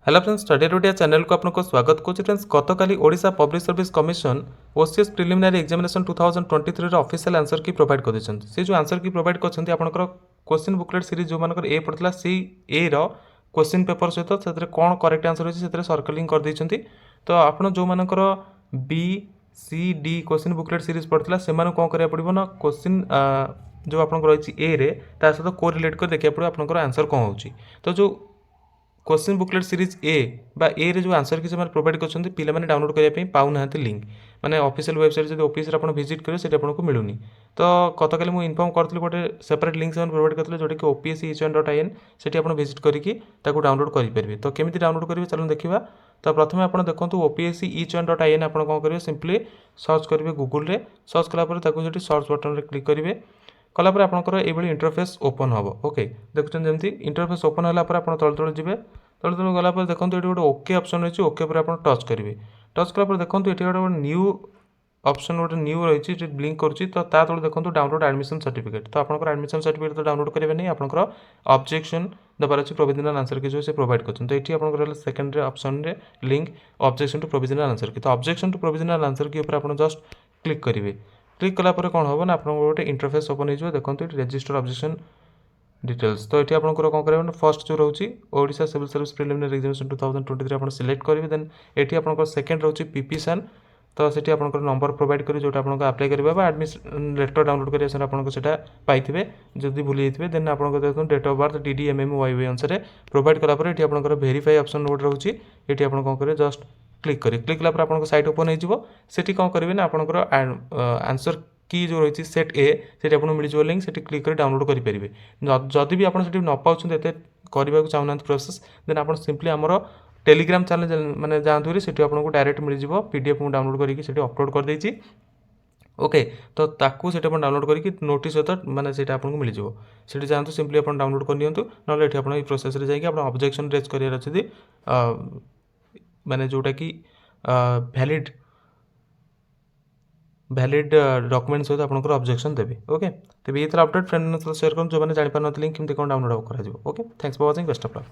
Hello friends, study रुटिया channel को आपको स्वागत करुच्ची। फ्रेंड्स, गतकाली Odisha public service commission OCS preliminary examination 2023 official answer key provide कर देछन। से जो आंसर की प्रोवाइड करछन्ती आपनकर क्वेश्चन बुकलेट सीरीज जो मानकर ए पड़तला सी ए रो क्वेश्चन पेपर सहित सेतरे कोन करेक्ट आंसर होछि सेतरे सर्कलिंग कर दैछन्ती। तो आपण जो मानकर B C D question booklet series पड़तला से माने कोन करिया पड़िबो ना क्वेश्चन जो आपनकर रहिछि ए रे ता सहित कोरिलेट कर देखिया पड़िबो आपनकर आंसर कोन होछि। तो जो क्वेश्चन बुकलेट सीरीज ए बा ए रे जो आंसर की प्रोवाइड करछन्ती पिला माने डाउनलोड करिया पे पाउ नाहंती लिंक माने ऑफिशियल वेबसाइट जदि ऑफिस रे आपण विजिट करियो सेटा आपनको मिलुनी। तो गतकाली मु इन्फॉर्म करथली गोटे सेपरेट लिंक से प्रोवाइड करथले जोटा कि opsecn.in सेठी आपण विजिट करिकि ताको डाउनलोड करि परिबे। तो केमिति डाउनलोड करिवे चलो देखिबा। तो प्रथमे आपण देखंतु opsecn.in आपण कोन करिवे सिंपली सर्च करिवे गूगल रे। सर्च कला पर ताको सेठी सर्च बटन रे क्लिक करिवे। कला पर आपनकर एभली इंटरफेस ओपन हबो। ओके, देखुछन जेमति इंटरफेस ओपन होला पर आपण तळ तळ जिवे। तळ तळ गला पर देखंतु एठी गोटे ओके ऑप्शन रहिछि। ओके पर आपण टच करिवे। टच कला पर देखंतु एठी गोटे न्यू ऑप्शन गोटे न्यू रहिछि जे ब्लिंक करूछि। तो ता तळ देखंतु डाउनलोड एडमिशन सर्टिफिकेट। तो आपनकर एडमिशन सर्टिफिकेट तो डाउनलोड करिवे नै, आपनकर ऑब्जेक्शन दबार अछि प्रोविजनल आंसर की जो से प्रोवाइड करछन। तो एठी आपनकर सेकंड रे ऑप्शन रे link objection to provisional answer की। तो ऑब्जेक्शन टू प्रोविजनल आंसर की ऊपर आपण जस्ट क्लिक करिवे। क्लिक कला पर कोन होबो ना आपन गोटे इंटरफेस ओपन हो। देखो ये रजिस्टर ऑब्जेक्शन डिटेल्स। तो ये आपको कौन करेंगे फर्स्ट जो रोचे Odisha civil service preliminary examination 2023 आप सिलेक्ट करेंगे। देन ये आपको सेकेंड रोचे पीपीसन। तो सेठी आपन नंबर प्रोवाइड करेंगे जोटा आपको अप्लाई करेंगे एडमिशन लेटर डाउनलोड करेंगे सर आपको सेटा पाइबे जदि भूली जाइए। देन आपको देखो date of birth DD MM YY अनुसार प्रोवाइड कलापर ये आपको वेरीफाई ऑप्शन गोटे रोचे। ये आप कौन करेंगे जस्ट क्लिक करेंगे। क्लिक कलापर आपको साइट ओपन होती कौन करेंगे ना आपंकर आंसर की जो रही सेट ए से मिल जाए लिंक से क्लिक कर डाउनलोड करेंगे। जदि भी आप न पाँच एत करने को चाहूना प्रोसेस देन आप सिंपली आमर टेलीग्राम चैनल मैंने जातु से आपको डायरेक्ट मिल जाए पीडीएफ में डाउनलोड करके अपलोड कर देती। ओके, तो ताकू से डाउनलोड करके नोटिस सहित मैंने से आपको मिल जाए। जातु सिंपली आप डाउनलोड कर नियंतु ना ये आप प्रोसेस जाकि ऑब्जेक्शन रेज कर मैंने जोटा कि वैलिड डॉक्यूमेंट सहित आपंकर ऑब्जेक्शन देवे। ओके, तो ये अपडेट फ्रेंड शेयर कर जो मैंने जापार ना केमती कौन डाउनलोड कर। Okay, thanks for watching, best of luck.